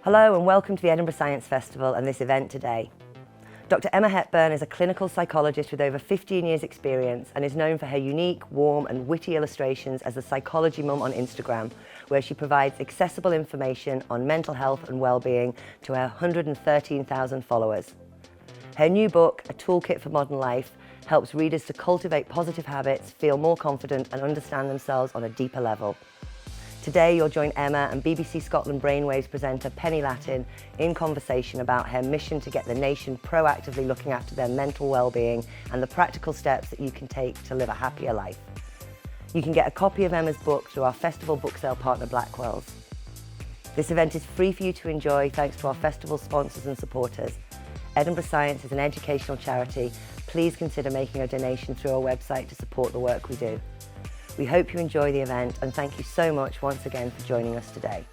Hello and welcome to the Edinburgh Science Festival and this event today. Dr. Emma Hepburn is a clinical psychologist with over 15 years experience and is known for her unique, warm and witty illustrations as the Psychology Mum on Instagram, where she provides accessible information on mental health and well-being to her 113,000 followers. Her new book, A Toolkit for Modern Life, helps readers to cultivate positive habits, feel more confident and understand themselves on a deeper level. Today you'll join Emma and BBC Scotland Brainwaves presenter Pennie Latin in conversation about her mission to get the nation proactively looking after their mental well-being and the practical steps that you can take to live a happier life. You can get a copy of Emma's book through our festival book sale partner Blackwells. This event is free for you to enjoy thanks to our festival sponsors and supporters. Edinburgh Science is an educational charity. Please consider making a donation through our website to support the work we do. We hope you enjoy the event and thank you so much once again for joining us today.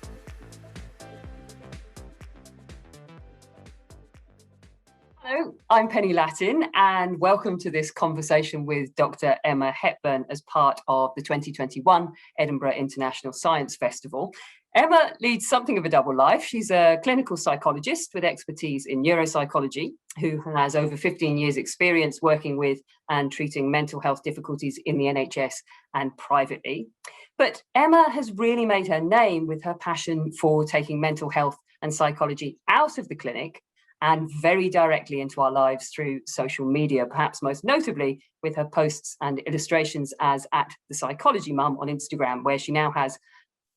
Hello, I'm Pennie Latin and welcome to this conversation with Dr. Emma Hepburn as part of the 2021 Edinburgh International Science Festival. Emma leads something of a double life. She's a clinical psychologist with expertise in neuropsychology who has over 15 years experience working with and treating mental health difficulties in the NHS and privately. But Emma has really made her name with her passion for taking mental health and psychology out of the clinic and very directly into our lives through social media, perhaps most notably with her posts and illustrations as @the Psychology Mum on Instagram, where she now has,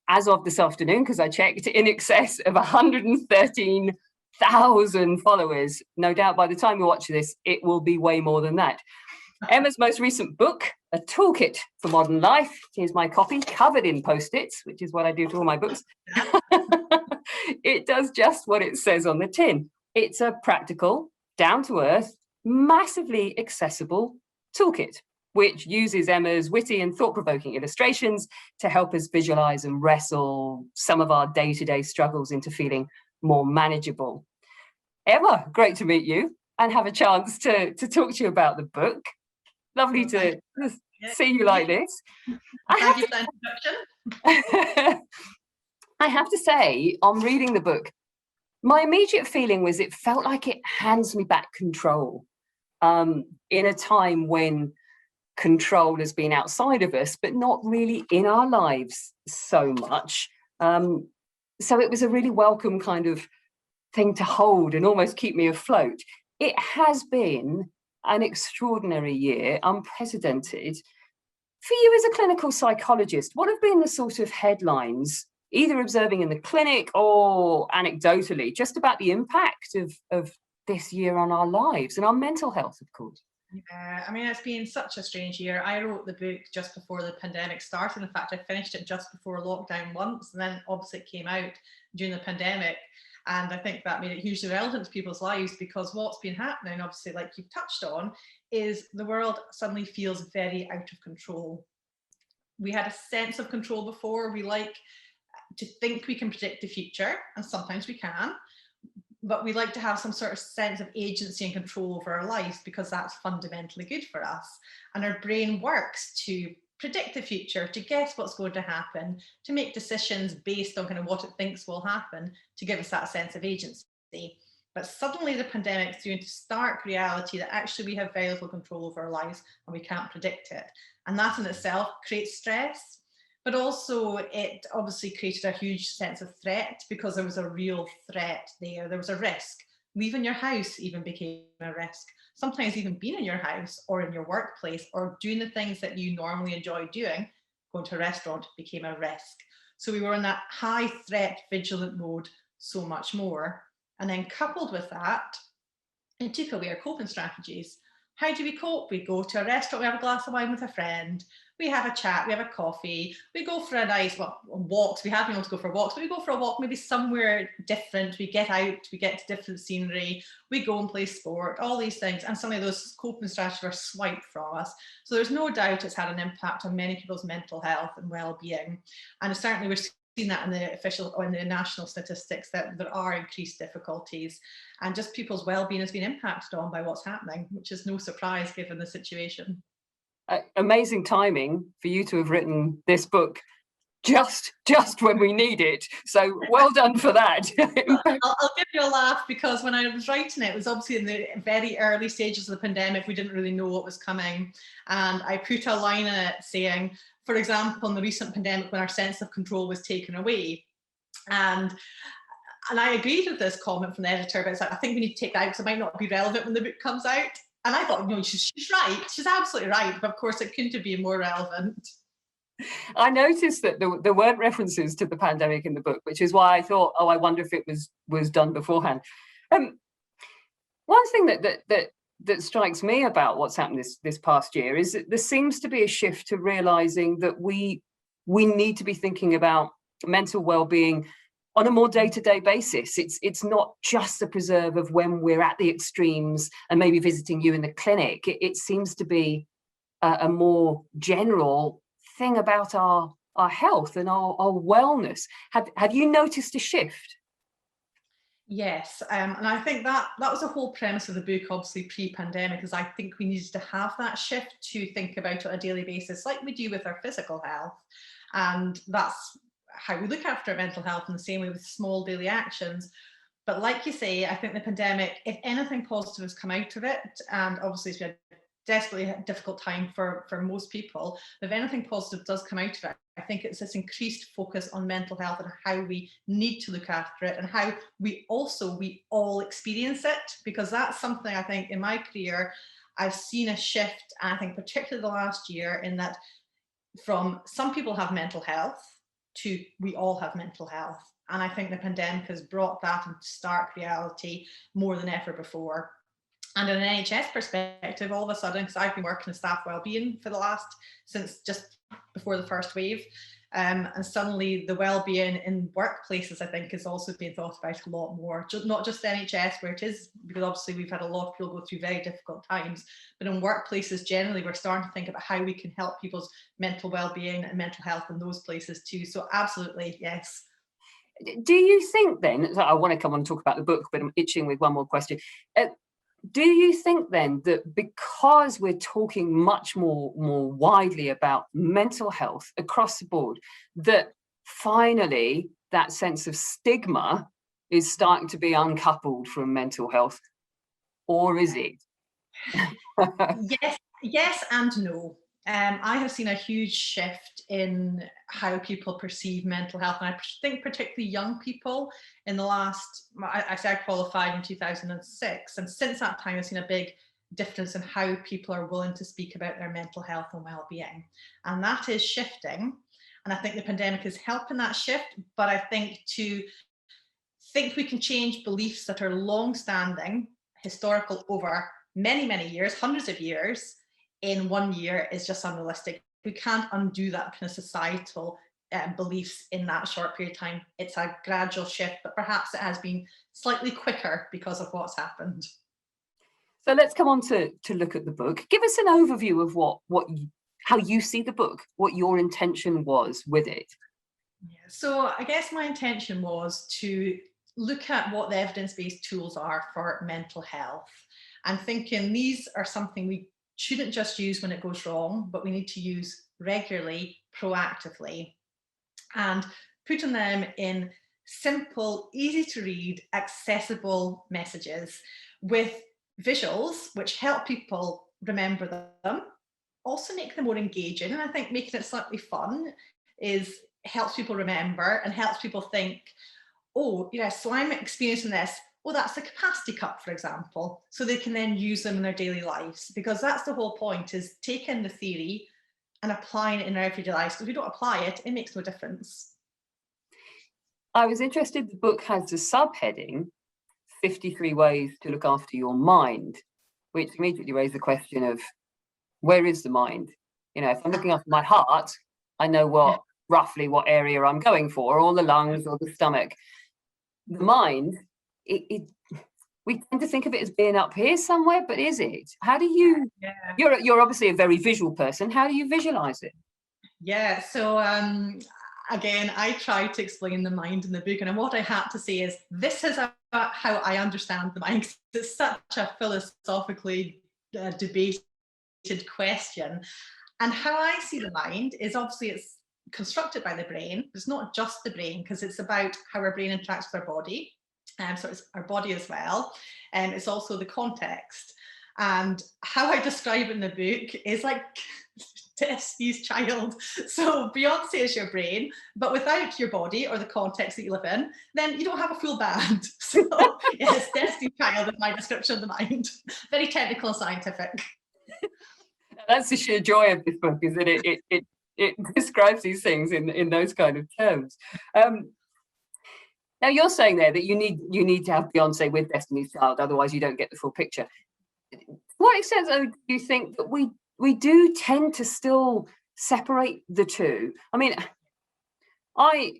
as of this afternoon, because I checked, in excess of 113,000 followers. No doubt by the time you watch this, it will be way more than that. Emma's most recent book, A Toolkit for Modern Life, here's my copy, covered in Post-its, which is what I do to all my books. It does just what it says on the tin. It's a practical, down-to-earth, massively accessible toolkit, which uses Emma's witty and thought-provoking illustrations to help us visualize and wrestle some of our day-to-day struggles into feeling more manageable. Emma, great to meet you and have a chance to talk to you about the book. Lovely to see you like this. Thank you for the introduction. I have to say, on reading the book, my immediate feeling was it felt like it hands me back control in a time when control has been outside of us, but not really in our lives so much. So it was a really welcome kind of thing to hold and almost keep me afloat. It has been an extraordinary year, unprecedented. For you as a clinical psychologist, what have been the sort of headlines, either observing in the clinic or anecdotally, just about the impact of this year on our lives and our mental health, of course? Yeah, I mean, it's been such a strange year. I wrote the book just before the pandemic started. In fact, I finished it just before lockdown once, and then obviously it came out during the pandemic. And I think that made it hugely relevant to people's lives because what's been happening, obviously, like you've touched on, is the world suddenly feels very out of control. We had a sense of control before. We like to think we can predict the future, and sometimes we can. But we like to have some sort of sense of agency and control over our lives because that's fundamentally good for us. And our brain works to predict the future, to guess what's going to happen, to make decisions based on kind of what it thinks will happen, to give us that sense of agency. But suddenly the pandemic threw into stark reality that actually we have very little control over our lives and we can't predict it. And that in itself creates stress. But also it obviously created a huge sense of threat because there was a real threat there. There was a risk. Leaving your house even became a risk. Sometimes even being in your house or in your workplace or doing the things that you normally enjoy doing, going to a restaurant, became a risk. So we were in that high threat, vigilant mode so much more. And then coupled with that, it took away our coping strategies. How do we cope? We go to a restaurant, we have a glass of wine with a friend, we have a chat, we have a coffee, we go for a nice, walks, we have been able to go for walks, but we go for a walk maybe somewhere different, we get out, we get to different scenery, we go and play sport, all these things, and suddenly those coping strategies are swiped from us. So there's no doubt it's had an impact on many people's mental health and well-being, and certainly we're seen that in the official or in the national statistics that there are increased difficulties and just people's well-being has been impacted on by what's happening, which is no surprise given the situation. Amazing timing for you to have written this book just when we need it. So well done for that. I'll give you a laugh, because when I was writing it, it was obviously in the very early stages of the pandemic. We didn't really know what was coming. And I put a line in it saying, for example, in the recent pandemic, when our sense of control was taken away. And I agreed with this comment from the editor, but it's like, I think we need to take that out because it might not be relevant when the book comes out. And I thought, no, she's right. She's absolutely right. But of course, it couldn't be more relevant. I noticed that there weren't references to the pandemic in the book, which is why I thought, oh, I wonder if it was done beforehand. One thing that strikes me about what's happened this past year is that there seems to be a shift to realizing that we need to be thinking about mental well-being on a more day-to-day basis. It's not just the preserve of when we're at the extremes and maybe visiting you in the clinic. It seems to be a more general thing about our health and our wellness. Have you noticed a shift? Yes, and I think that was the whole premise of the book, obviously pre-pandemic, is I think we needed to have that shift to think about it on a daily basis, like we do with our physical health. And that's how we look after our mental health in the same way with small daily actions. But like you say, I think the pandemic, if anything positive has come out of it, and obviously it's been a desperately difficult time for most people, but if anything positive does come out of it, I think it's this increased focus on mental health and how we need to look after it, and how we all experience it, because that's something I think in my career I've seen a shift, and I think particularly the last year, in that from some people have mental health to we all have mental health. And I think the pandemic has brought that into stark reality more than ever before. And in an NHS perspective, all of a sudden, because I've been working in staff wellbeing since just before the first wave, and suddenly the wellbeing in workplaces, I think, is also being thought about a lot more. Not just NHS, where it is, because obviously we've had a lot of people go through very difficult times, but in workplaces generally, we're starting to think about how we can help people's mental wellbeing and mental health in those places too. So absolutely, yes. Do you think then, I want to come on and talk about the book, but I'm itching with one more question. Do you think then that because we're talking much more widely about mental health across the board, that finally that sense of stigma is starting to be uncoupled from mental health? Or is it? Yes and no. I have seen a huge shift in how people perceive mental health, and I think particularly young people in the last, I qualified in 2006, and since that time I've seen a big difference in how people are willing to speak about their mental health and well-being, and that is shifting, and I think the pandemic is helping that shift. But I think to think we can change beliefs that are long-standing, historical, over many years, hundreds of years, in 1 year is just unrealistic. We can't undo that kind of societal beliefs in that short period of time. It's a gradual shift, but perhaps it has been slightly quicker because of what's happened. So let's come on to look at the book. Give us an overview of how you see the book, what your intention was with it. Yeah, so I guess my intention was to look at what the evidence-based tools are for mental health, and thinking these are something we shouldn't just use when it goes wrong, but we need to use regularly, proactively, and putting them in simple, easy to read, accessible messages with visuals, which help people remember them, also make them more engaging. And I think making it slightly fun helps people remember and helps people think, oh, yes, so I'm experiencing this. Oh, that's a capacity cup, for example, so they can then use them in their daily lives, because that's the whole point, is taking the theory and applying it in our everyday lives, because if we don't apply it, it makes no difference. I was interested, the book has the subheading, 53 Ways to Look After Your Mind, which immediately raised the question of, where is the mind? You know, if I'm looking after my heart, I know roughly what area I'm going for, or the lungs or the stomach. The mind, we tend to think of it as being up here somewhere, but is it? How do you? Yeah. You're obviously a very visual person. How do you visualize it? Yeah. So again, I tried to explain the mind in the book, and what I had to say is this is how I understand the mind. It's such a philosophically debated question, and how I see the mind is obviously it's constructed by the brain. It's not just the brain, because it's about how our brain interacts with our body. So it's our body as well. And it's also the context. And how I describe it in the book is like Destiny's Child. So Beyonce is your brain, but without your body or the context that you live in, then you don't have a full band. So yes, Destiny's Child is my description of the mind. Very technical and scientific. That's the sheer joy of this book, is that it describes these things in those kind of terms. Now you're saying there that you need to have Beyonce with Destiny's Child, otherwise you don't get the full picture. To what extent, though, do you think that we do tend to still separate the two? I mean, I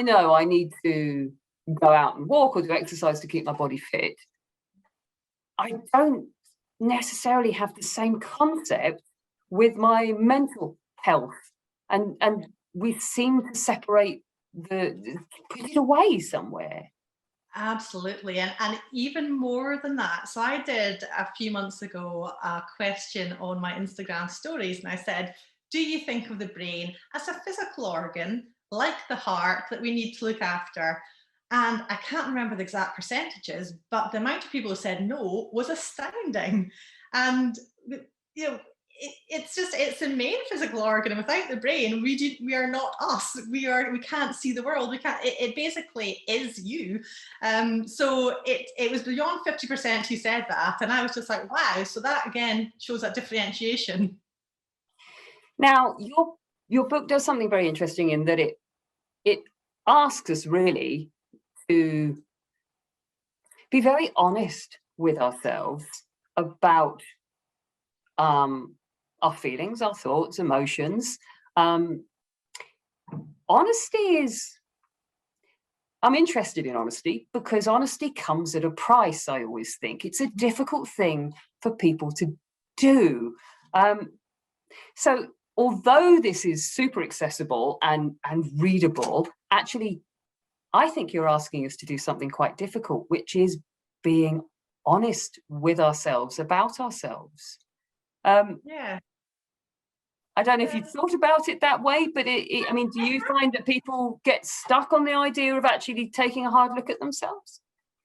know I need to go out and walk or do exercise to keep my body fit. I don't necessarily have the same concept with my mental health, and we seem to separate put it away somewhere. Absolutely. And even more than that. So I did a few months ago a question on my Instagram stories, and I said, do you think of the brain as a physical organ like the heart that we need to look after? And I can't remember the exact percentages, but the amount of people who said no was astounding. And it's the main physical organ, and without the brain we are not us. We can't see the world. It basically is you. So it was beyond 50% who said that, and I was just like, wow. So that again shows that differentiation. Now your book does something very interesting in that it asks us really to be very honest with ourselves about our feelings, our thoughts, emotions. Honesty is, I'm interested in honesty because honesty comes at a price, I always think. It's a difficult thing for people to do. So although this is super accessible and readable, actually, I think you're asking us to do something quite difficult, which is being honest with ourselves about ourselves. Yeah. I don't know if you've thought about it that way, but I mean, do you find that people get stuck on the idea of actually taking a hard look at themselves?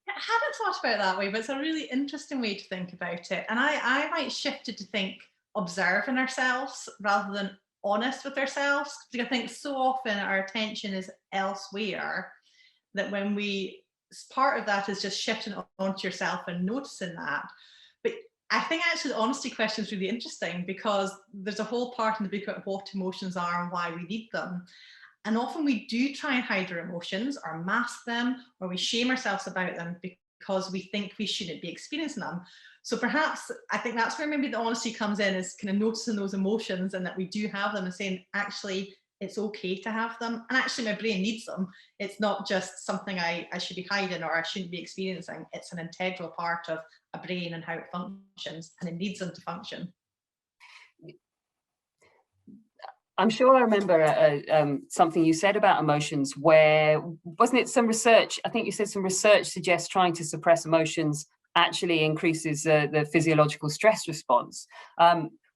I hadn't thought about it that way, but it's a really interesting way to think about it. And I might shift it to think observing ourselves rather than honest with ourselves. Because I think so often our attention is elsewhere, that when part of that is just shifting onto yourself and noticing that. But I think actually the honesty question is really interesting, because there's a whole part in the book about what emotions are and why we need them. And often we do try and hide our emotions or mask them, or we shame ourselves about them because we think we shouldn't be experiencing them. So perhaps I think that's where maybe the honesty comes in, is kind of noticing those emotions and that we do have them and saying, actually, it's okay to have them. And actually my brain needs them. It's not just something I should be hiding or I shouldn't be experiencing. It's an integral part of a brain and how it functions, and it needs them to function. I'm sure I remember something you said about emotions, where, wasn't it some research? I think you said some research suggests trying to suppress emotions actually increases the physiological stress response,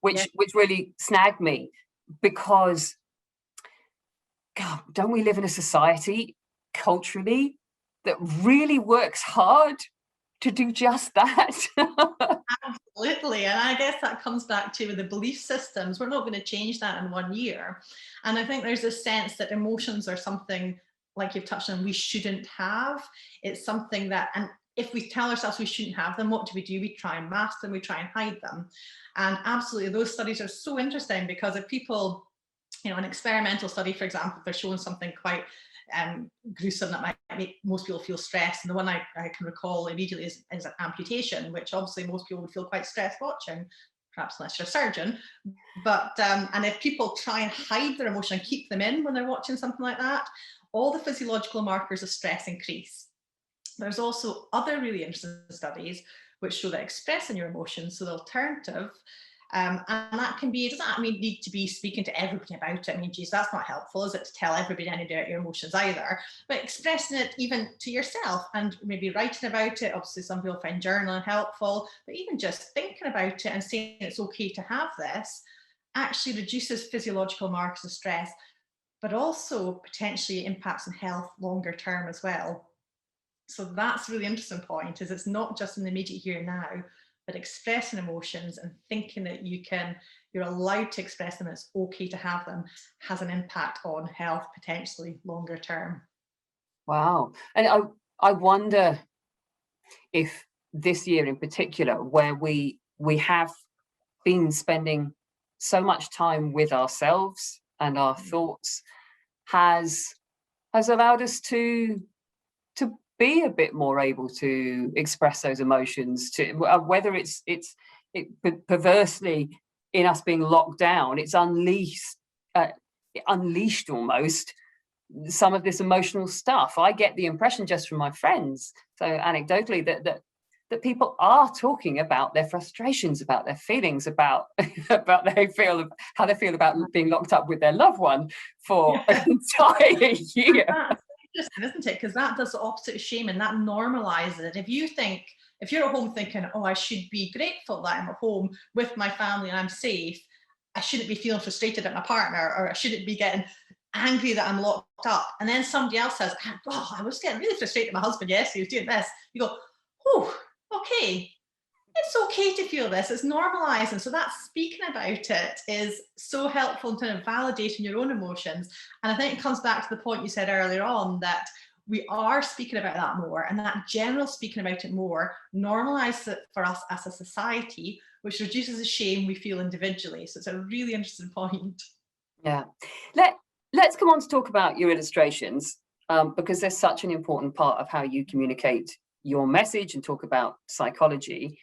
which really snagged me, because, God, don't we live in a society culturally that really works hard to do just that? Absolutely. And I guess that comes back to the belief systems. We're not going to change that in 1 year. And I think there's a sense that emotions are something, like you've touched on, we shouldn't have. It's something that, and if we tell ourselves we shouldn't have them, what do? We try and mask them, we try and hide them. And absolutely, those studies are so interesting, because if people, an experimental study, for example, they're showing something quite gruesome that might make most people feel stressed, and the one I can recall immediately is an amputation, which obviously most people would feel quite stressed watching, perhaps unless you're a surgeon. But and if people try and hide their emotion and keep them in when they're watching something like that, all the physiological markers of stress increase. There's also other really interesting studies which show that expressing your emotions, so the alternative, and that can be, it doesn't need to be speaking to everybody about it. I mean, geez, that's not helpful, is it, to tell everybody anything about your emotions either? But expressing it even to yourself and maybe writing about it. Obviously, some people find journaling helpful, but even just thinking about it and saying it's okay to have this actually reduces physiological markers of stress. but also potentially impacts on health longer term as well. So that's a really interesting point, is it's not just in the immediate here and now, but expressing emotions and thinking that you're allowed to express them, it's okay to have them, has an impact on health potentially longer term. Wow. And I wonder if this year in particular, where we have been spending so much time with ourselves and our thoughts, has allowed us to be a bit more able to express those emotions, to whether it's perversely in us being locked down, it's unleashed almost some of this emotional stuff. I get the impression just from my friends, so anecdotally, that people are talking about their frustrations, about their feelings, about how they feel about being locked up with their loved one for an entire year. That's interesting, isn't it? Because that does the opposite of shame, and that normalizes it. If you're at home thinking, oh, I should be grateful that I'm at home with my family and I'm safe, I shouldn't be feeling frustrated at my partner, or I shouldn't be getting angry that I'm locked up. And then somebody else says, oh, I was getting really frustrated with my husband yesterday, he was doing this. You go, oh, okay, it's okay to feel this, it's normalizing. So that speaking about it is so helpful in kind of validating your own emotions. And I think it comes back to the point you said earlier on, that we are speaking about that more, and that general speaking about it more normalizes it for us as a society, which reduces the shame we feel individually. So it's a really interesting point. Yeah. Let's come on to talk about your illustrations, because they're such an important part of how you communicate your message and talk about psychology.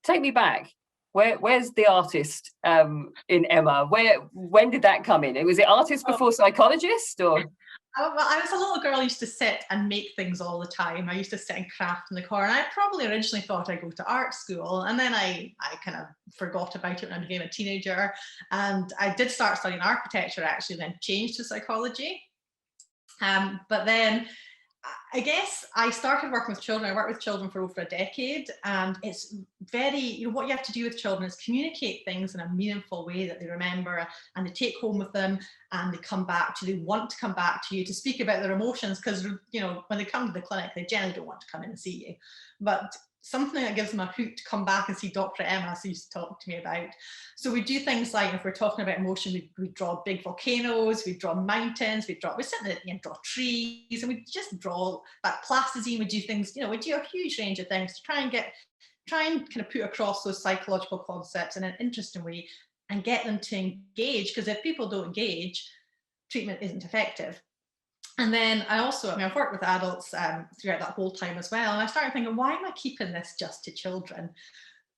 Take me back. Where's the artist in Emma? When did that come in? Was it artist before psychologist, or? Well, I was a little girl, I used to sit and make things all the time. I used to sit and craft in the corner. I probably originally thought I'd go to art school, and then I kind of forgot about it when I became a teenager. And I did start studying architecture, actually, then changed to psychology. But then I guess I started working with children. I worked with children for over a decade, and it's very, what you have to do with children is communicate things in a meaningful way that they remember and they take home with them, and they come back to, they want to come back to you to speak about their emotions, because, when they come to the clinic, they generally don't want to come in and see you. But something that gives them a hoot to come back and see Dr. Emma, so used to talk to me about. So we do things like, if we're talking about emotion, we draw big volcanoes, we draw mountains, we sit there and draw trees, and we just draw that plasticine. We do things, we do a huge range of things to try and kind of put across those psychological concepts in an interesting way and get them to engage, because if people don't engage, treatment isn't effective. And then I've worked with adults throughout that whole time as well. And I started thinking, why am I keeping this just to children?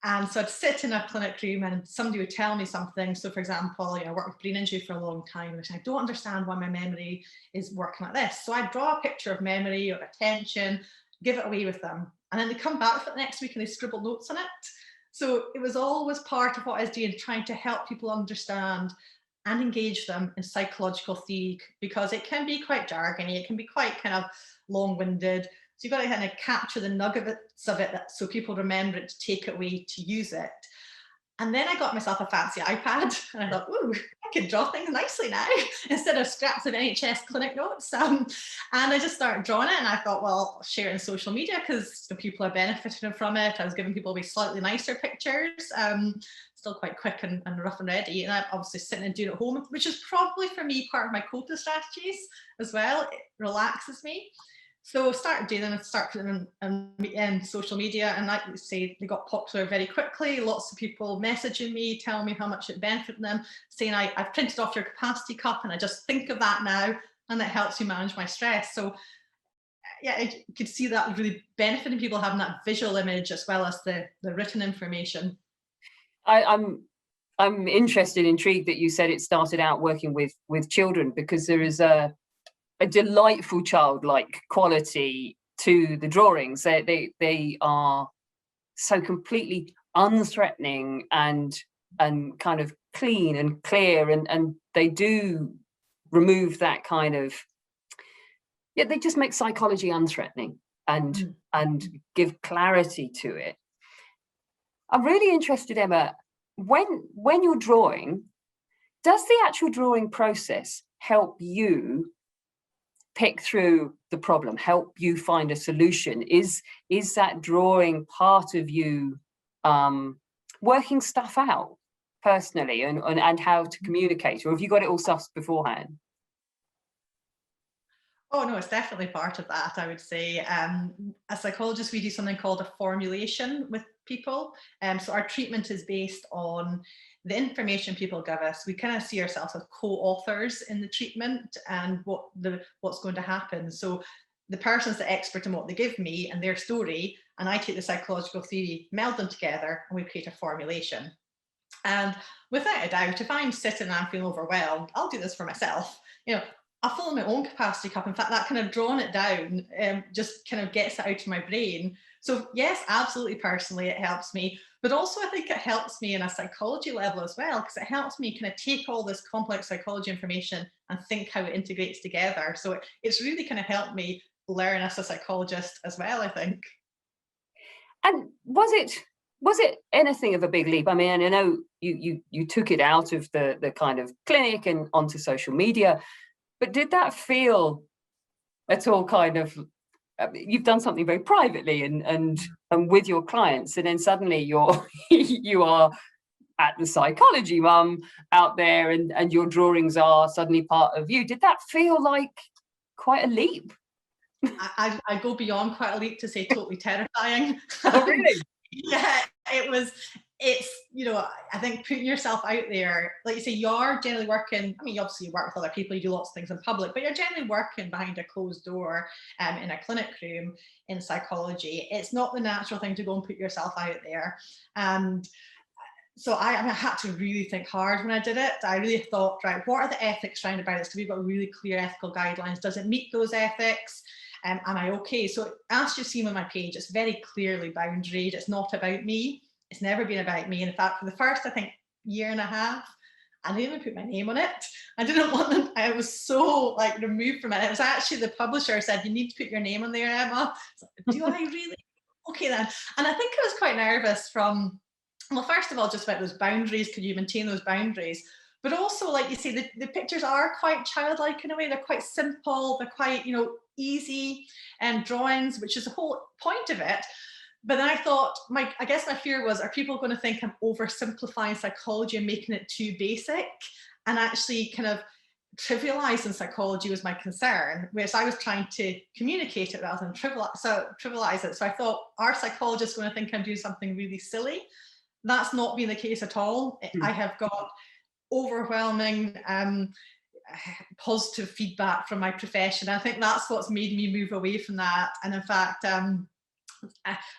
And so I'd sit in a clinic room and somebody would tell me something. So for example, I worked with brain injury for a long time, and I don't understand why my memory is working like this. So I draw a picture of memory or attention, give it away with them. And then they come back for the next week and they scribble notes on it. So it was always part of what I was doing, trying to help people understand and engage them in psychological theory, because it can be quite jargony, it can be quite kind of long-winded. So you've got to kind of capture the nuggets of it so people remember it, to take it away, to use it. And then I got myself a fancy iPad, and I thought, ooh, I can draw things nicely now instead of scraps of NHS clinic notes. And I just started drawing it, and I thought, well, I'll share it on social media because the people are benefiting from it. I was giving people away slightly nicer pictures, still quite quick and rough and ready. And I'm obviously sitting and doing it at home, which is probably for me part of my coping strategies as well. It relaxes me. So started doing them and start putting them in social media, and like you say, they got popular very quickly. Lots of people messaging me, telling me how much it benefited them, saying I've printed off your capacity cup and I just think of that now, and that helps me manage my stress. So yeah, I could see that really benefiting people, having that visual image as well as the written information. I'm interested, intrigued that you said it started out working with children, because there is a delightful childlike quality to the drawings. They are so completely unthreatening and kind of clean and clear, and they do remove that kind of, they just make psychology unthreatening and give clarity to it. I'm really interested, Emma, when you're drawing, does the actual drawing process help you pick through the problem, help you find a solution? Is that drawing part of you working stuff out personally and how to communicate, or have you got it all sussed beforehand? Oh no, it's definitely part of that, I would say. As psychologists, we do something called a formulation with people. So our treatment is based on the information people give us. We kind of see ourselves as co-authors in the treatment and what's going to happen. So the person's the expert in what they give me and their story, and I take the psychological theory, meld them together, and we create a formulation. And without a doubt, if I'm sitting and I'm feeling overwhelmed, I'll do this for myself. I'll fill in my own capacity cup. In fact, that kind of drawing it down just kind of gets it out of my brain. So yes, absolutely, personally, it helps me. But also I think it helps me in a psychology level as well, because it helps me kind of take all this complex psychology information and think how it integrates together. So it's really kind of helped me learn as a psychologist as well, I think. And was it anything of a big leap? I mean, I know you took it out of the kind of clinic and onto social media, but did that feel at all kind of, you've done something very privately and with your clients, and then suddenly you are at the Psychology Mum out there, and your drawings are suddenly part of you. Did that feel like quite a leap? I go beyond quite a leap to say totally terrifying. Oh, really? Yeah, it's, I think putting yourself out there, like you say, you're generally working, I mean, obviously you work with other people, you do lots of things in public, but you're generally working behind a closed door in a clinic room in psychology. It's not the natural thing to go and put yourself out there. And so I had to really think hard when I did it. I really thought, right, what are the ethics around about this? Because we've got really clear ethical guidelines. Does it meet those ethics? Am I okay? So as you've seen on my page, it's very clearly boundaried. It's not about me. It's never been about me. And in fact, for the first, I think, year and a half, I didn't even put my name on it. I didn't want them. I was so removed from it. It was actually the publisher said, you need to put your name on there, Emma. So, do I really? Okay then. And I think I was quite nervous from, well, first of all, just about those boundaries. Could you maintain those boundaries? But also, like you say, the pictures are quite childlike in a way. They're quite simple. They're quite, easy drawings, which is the whole point of it. But then I thought, I guess my fear was, are people going to think I'm oversimplifying psychology and making it too basic? And actually kind of trivializing psychology was my concern, whereas I was trying to communicate it rather than trivialize it. So I thought, are psychologists going to think I'm doing something really silly? That's not been the case at all. I have got overwhelming positive feedback from my profession. I think that's what's made me move away from that. And in fact,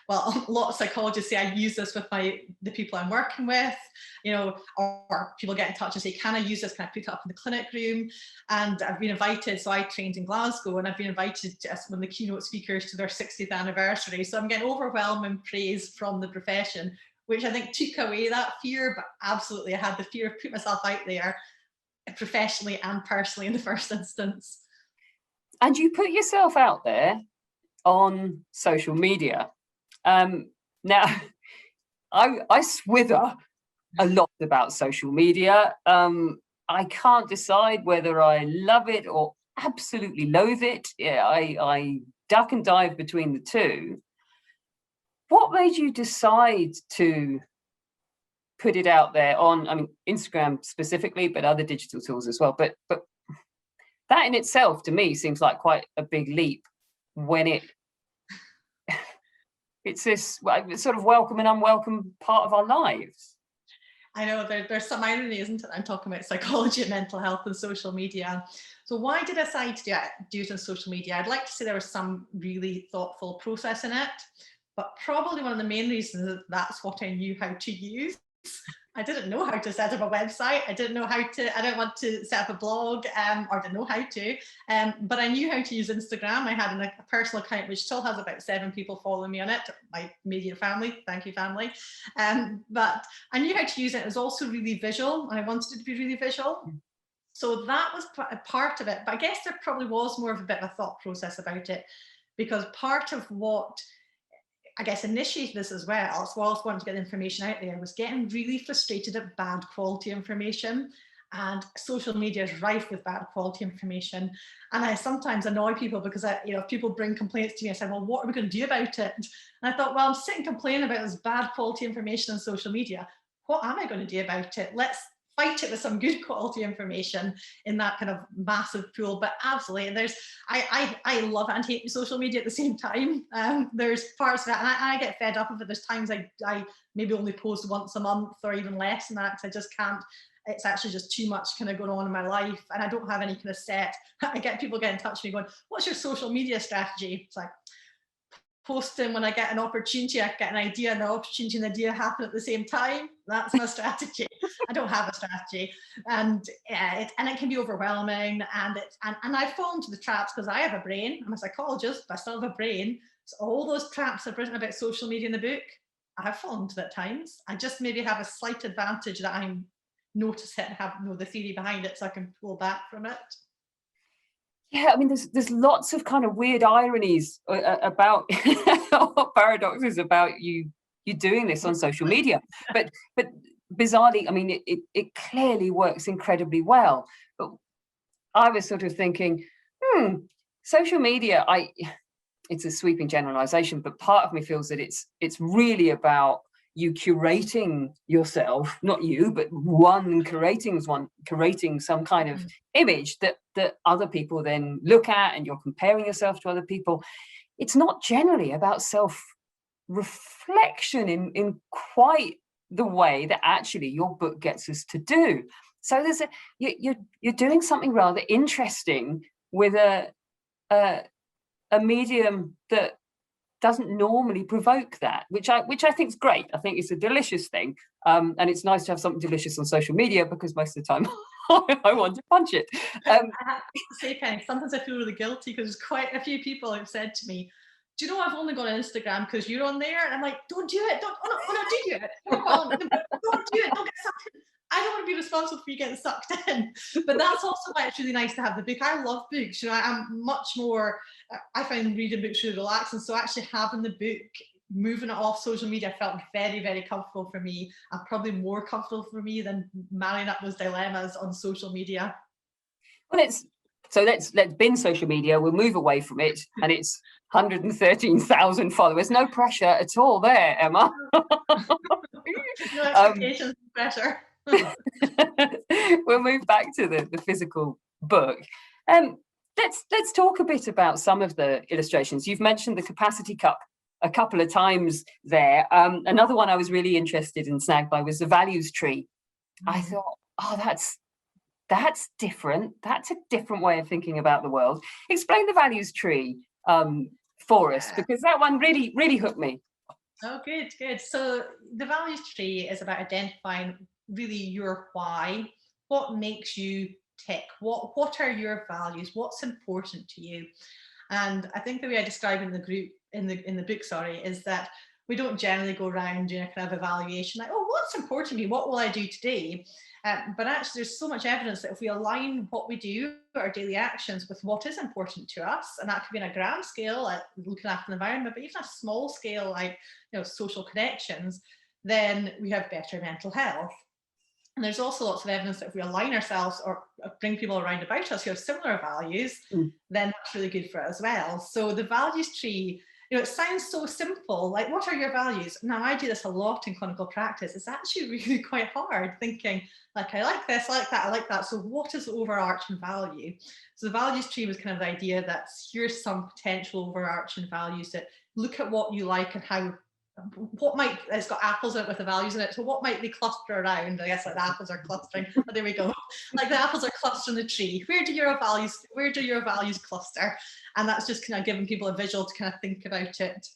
well, a lot of psychologists say I use this with the people I'm working with, or people get in touch and say, can I use this? Can I put it up in the clinic room? And I've been invited, so I trained in Glasgow, and I've been invited as one of the keynote speakers to their 60th anniversary. So I'm getting overwhelming praise from the profession, which I think took away that fear. But absolutely, I had the fear of putting myself out there professionally and personally in the first instance. And you put yourself out there on social media. Now, I swither a lot about social media. I can't decide whether I love it or absolutely loathe it. Yeah, I duck and dive between the two. What made you decide to put it out there on, I mean, Instagram specifically, but other digital tools as well? But that in itself, to me, seems like quite a big leap when it's this sort of welcome and unwelcome part of our lives. I know there's some irony, isn't it? I'm talking about psychology and mental health and social media. So why did I decide to do it on social media? I'd like to say there was some really thoughtful process in it, but probably one of the main reasons is that's what I knew how to use. I didn't know how to set up a website. I didn't want to set up a blog, or didn't know how to, but I knew how to use Instagram. I had a personal account, which still has about 7 people following me on it, my immediate family, thank you family. But I knew how to use it. It was also really visual, and I wanted it to be really visual. So that was a part of it, but I guess there probably was more of a bit of a thought process about it, because part of what I guess initiated this as well, so whilst wanting to get the information out there, was getting really frustrated at bad quality information. and social media is rife with bad quality information. And I sometimes annoy people because if people bring complaints to me, I say, well, what are we going to do about it? And I thought, well, I'm sitting complaining about this bad quality information on social media. What am I going to do about it? Let's fight it with some good quality information in that kind of massive pool. But absolutely, I love and hate social media at the same time. There's parts of it, and I get fed up of it. There's times I maybe only post once a month or even less than that, because I just can't. It's actually just too much kind of going on in my life, and I don't have any kind of set. I get people get in touch with me going, what's your social media strategy? It's like, posting when I get an opportunity, I get an idea, and the opportunity and the idea happen at the same time. That's my strategy. I don't have a strategy, and it can be overwhelming. And I fall into the traps because I have a brain. I'm a psychologist, but I still have a brain. So all those traps I've written about social media in the book, I've fallen into at times. I just maybe have a slight advantage that I notice it and have the theory behind it, so I can pull back from it. Yeah, I mean, there's lots of kind of weird ironies about paradoxes about you doing this on social media, but bizarrely, I mean, it clearly works incredibly well. But I was sort of thinking, social media, it's a sweeping generalization, but part of me feels that it's really about you curating yourself, not you, but one curating some kind of image that other people then look at, and you're comparing yourself to other people. It's not generally about self-reflection in quite the way that actually your book gets us to do. So you're doing something rather interesting with a medium that doesn't normally provoke that, which I think is great. I think it's a delicious thing, and it's nice to have something delicious on social media, because most of the time I want to punch it. I have to say, Penny, sometimes I feel really guilty because there's quite a few people who've said to me, do you know I've only got an Instagram because you're on there? And I'm like, don't do it. Don't do it. Don't do it. Don't get sucked in. I don't want to be responsible for you getting sucked in. But that's also why it's really nice to have the book. I love books. I'm much more, I find reading books really relaxing. So actually having the book, moving it off social media felt very, very comfortable for me, and probably more comfortable for me than marrying up those dilemmas on social media. Well, let's bin social media. We'll move away from it, and it's 113,000 followers. No pressure at all there, Emma. No expectations, pressure. We'll move back to the physical book. Let's talk a bit about some of the illustrations. You've mentioned the capacity cup a couple of times there. Another one I was really interested and snagged by was the values tree. I thought, that's different. That's a different way of thinking about the world. Explain the values tree for us, because that one really hooked me. Oh, good. So the values tree is about identifying really your why, what makes you tick, what are your values, what's important to you. And I think the way I describe in the group in the book, is that we don't generally go around doing a kind of evaluation like, oh, what's important to me, what will I do today? But actually there's so much evidence that if we align what we do, our daily actions, with what is important to us, and that could be on a grand scale like looking after the environment, but even a small scale like social connections, then we have better mental health. And there's also lots of evidence that if we align ourselves or bring people around about us who have similar values, then that's really good for us as well. So the values tree, it sounds so simple, like what are your values? Now I do this a lot in clinical practice. It's actually really quite hard thinking like, I like this, I like that, I like that. So what is the overarching value? So the values tree was kind of the idea that here's some potential overarching values that look at what you like and how, it's got apples in it with the values in it. So what might they cluster around? I guess like the apples are clustering. Oh, there we go. Like the apples are clustering the tree. Where do your values cluster? And that's just kind of giving people a visual to kind of think about it.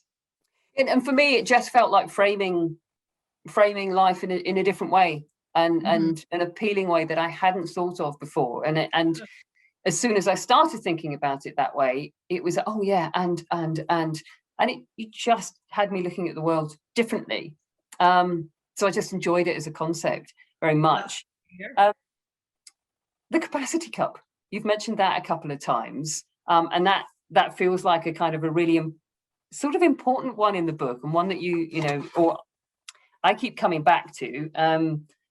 And for me, it just felt like framing life in a different way and an appealing way that I hadn't thought of before. And as soon as I started thinking about it that way, it was, oh yeah, and it just had me looking at the world differently. So I just enjoyed it as a concept very much. The capacity cup, you've mentioned that a couple of times, and that feels like a kind of a really sort of important one in the book, and one that or I keep coming back to.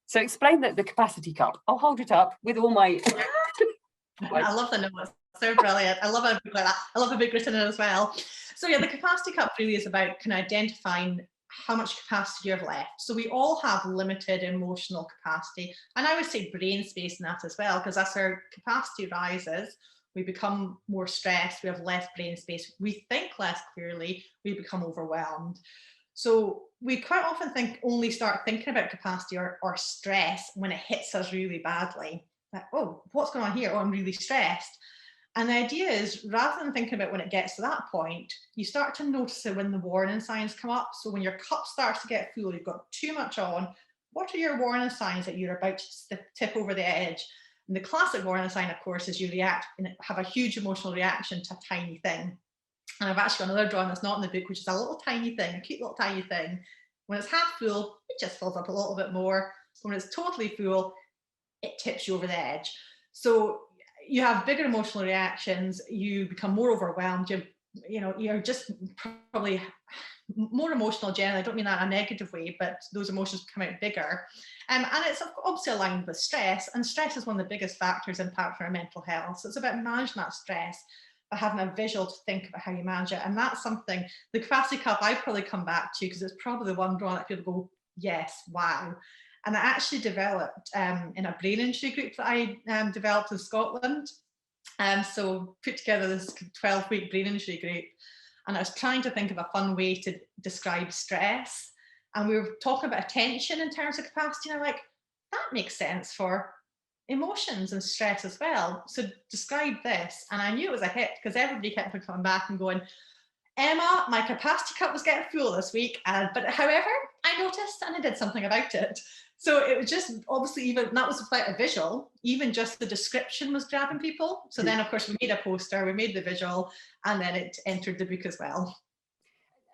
So explain the capacity cup. I'll hold it up with all my... I love the notes. So brilliant. I love a book like that. I love a book written in it as well. So yeah, the capacity cup really is about kind of identifying how much capacity you have left. So we all have limited emotional capacity, and I would say brain space in that as well, because as our capacity rises, we become more stressed, we have less brain space, we think less clearly, we become overwhelmed. So we quite often only start thinking about capacity or stress when it hits us really badly. Like, oh, what's going on here? Oh, I'm really stressed. And the idea is, rather than thinking about when it gets to that point, you start to notice it when the warning signs come up. So when your cup starts to get full, you've got too much on, what are your warning signs that you're about to tip over the edge? And the classic warning sign, of course, is you react and have a huge emotional reaction to a tiny thing. And I've actually got another drawing that's not in the book, which is a little tiny thing, a cute little tiny thing. When it's half full, it just fills up a little bit more. When it's totally full, it tips you over the edge. So you have bigger emotional reactions, you become more overwhelmed, you're just probably more emotional generally. I don't mean that in a negative way, but those emotions come out bigger. And it's obviously aligned with stress, and stress is one of the biggest factors impacting our mental health. So it's about managing that stress, but having a visual to think about how you manage it. And that's something, the capacity cup, I'd probably come back to, because it's probably the one drawing that people go, yes, wow. And I actually developed in a brain injury group that I developed in Scotland. So put together this 12-week brain injury group, and I was trying to think of a fun way to describe stress. And we were talking about attention in terms of capacity, and I'm like, that makes sense for emotions and stress as well. So describe this. And I knew it was a hit, because everybody kept coming back and going, Emma, my capacity cup was getting full this week, but however, I noticed and I did something about it. So it was just, obviously, even that was quite a visual, even just the description was grabbing people. So then, of course, we made a poster, we made the visual, and then it entered the book as well.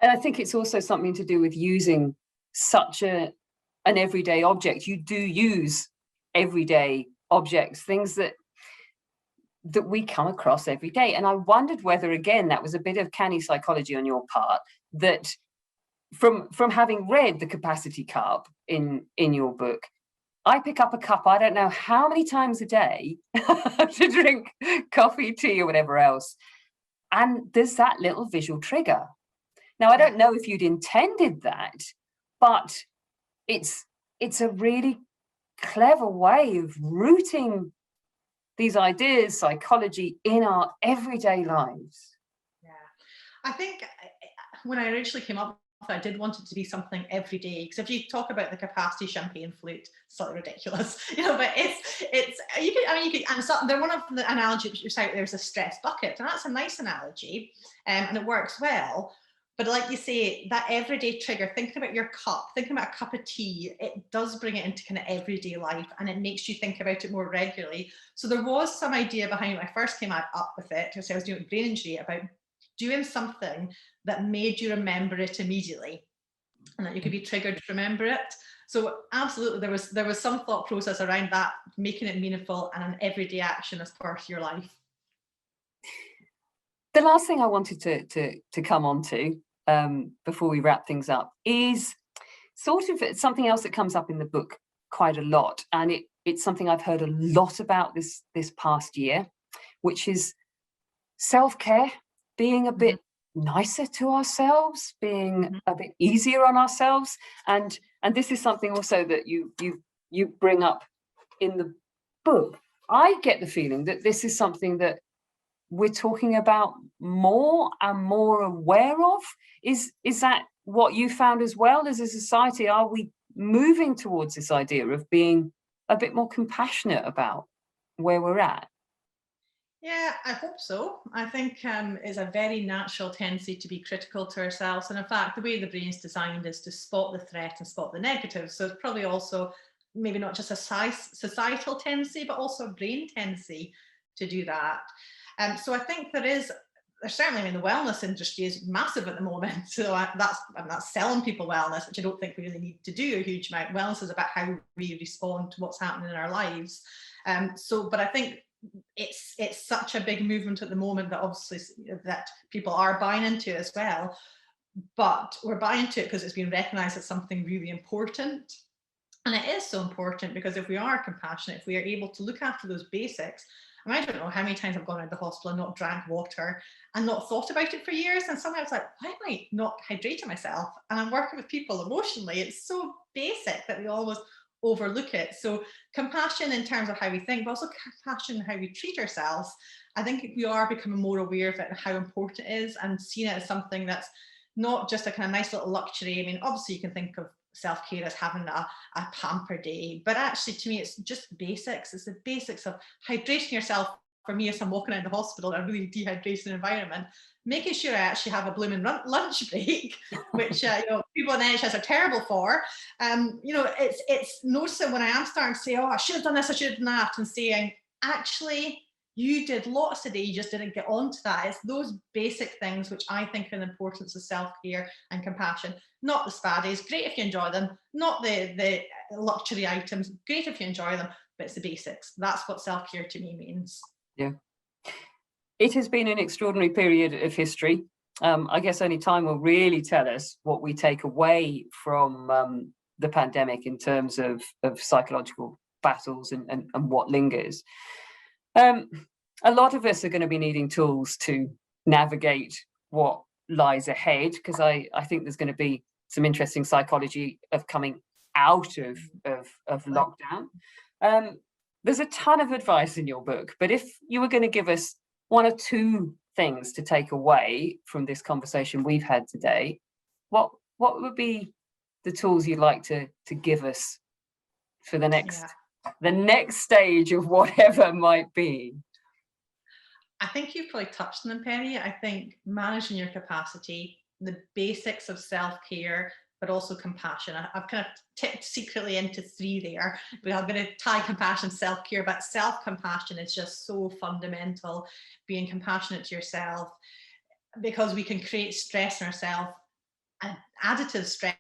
And I think it's also something to do with using such an everyday object. You do use everyday objects, things that we come across every day. And I wondered whether, again, that was a bit of canny psychology on your part, that from having read The Capacity Cup in your book, I pick up a cup, I don't know how many times a day to drink coffee, tea, or whatever else. And there's that little visual trigger. Now, I don't know if you'd intended that, but it's a really clever way of rooting these ideas, psychology, in our everyday lives. Yeah, I think when I originally came up, I did want it to be something every day, because if you talk about the capacity champagne flute, it's slightly ridiculous, but and so they're one of the analogies which out there's a stress bucket, and that's a nice analogy, and it works well. But like you say, that everyday trigger, thinking about your cup, thinking about a cup of tea, it does bring it into kind of everyday life, and it makes you think about it more regularly. So there was some idea behind when I first came up with it, because I was doing brain injury, about doing something that made you remember it immediately, and that you could be triggered to remember it. So absolutely, there was some thought process around that, making it meaningful and an everyday action as part of your life. The last thing I wanted to come on to before we wrap things up is sort of something else that comes up in the book quite a lot, and it's something I've heard a lot about this past year, which is self-care, being a bit nicer to ourselves, being a bit easier on ourselves, and this is something also that you bring up in the book. I get the feeling that this is something that we're talking about more and more aware of. Is that what you found as well as a society? Are we moving towards this idea of being a bit more compassionate about where we're at? Yeah, I hope so. I think it's a very natural tendency to be critical to ourselves. And in fact, the way the brain's designed is to spot the threat and spot the negative. So it's probably also maybe not just a societal tendency, but also a brain tendency to do that. So I think there's certainly, the wellness industry is massive at the moment. So I'm not selling people wellness, which I don't think we really need to do a huge amount. Wellness is about how we respond to what's happening in our lives. But I think it's such a big movement at the moment that obviously that people are buying into as well. But we're buying into it because it's been recognised as something really important. And it is so important, because if we are compassionate, if we are able to look after those basics, and I don't know how many times I've gone out of the hospital and not drank water and not thought about it for years. And sometimes like, why am I not hydrating myself? And I'm working with people emotionally. It's so basic that we always overlook it. So compassion in terms of how we think, but also compassion in how we treat ourselves. I think we are becoming more aware of it and how important it is, and seeing it as something that's not just a kind of nice little luxury. I mean, obviously you can think of self-care as having a pamper day, but actually to me it's just basics. It's the basics of hydrating yourself. For me, as I'm walking out of the hospital in a really dehydrated environment, making sure I actually have a blooming lunch break, which people in the NHS are terrible for. It's noticing when I am starting to say, oh, I should have done this, I should have done that, and saying, actually, you did lots today, you just didn't get onto that. It's those basic things which I think are the importance of self-care and compassion. Not the spa days, great if you enjoy them, not the luxury items, great if you enjoy them, but it's the basics. That's what self-care to me means. Yeah. It has been an extraordinary period of history. I guess only time will really tell us what we take away from the pandemic in terms of psychological battles and what lingers. A lot of us are going to be needing tools to navigate what lies ahead, because I think there's going to be some interesting psychology of coming out of lockdown. There's a ton of advice in your book, but if you were going to give us one or two things to take away from this conversation we've had today, what would be the tools you'd like to give us for the next stage of whatever might be? I think you've probably touched on them, Penny. I think managing your capacity, the basics of self-care, but also compassion. I've kind of tipped secretly into three there, but I'm going to tie compassion, self-care, but self-compassion is just so fundamental. Being compassionate to yourself, because we can create stress in ourselves, and additive stress,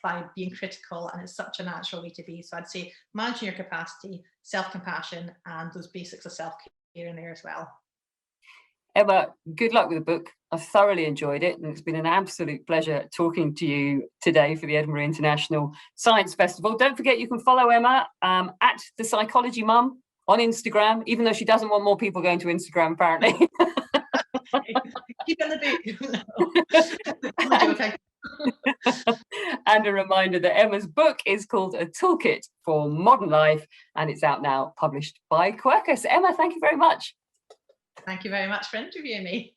by being critical, and it's such a natural way to be. So I'd say managing your capacity, self-compassion, and those basics of self-care in there as well. Emma, good luck with the book. I've thoroughly enjoyed it, and it's been an absolute pleasure talking to you today for the Edinburgh International Science Festival. Don't forget, you can follow Emma at The Psychology Mum on Instagram, even though she doesn't want more people going to Instagram, apparently. Keep in the book. And a reminder that Emma's book is called A Toolkit for Modern Life, and it's out now, published by Quercus. Emma, thank you very much. Thank you very much for interviewing me.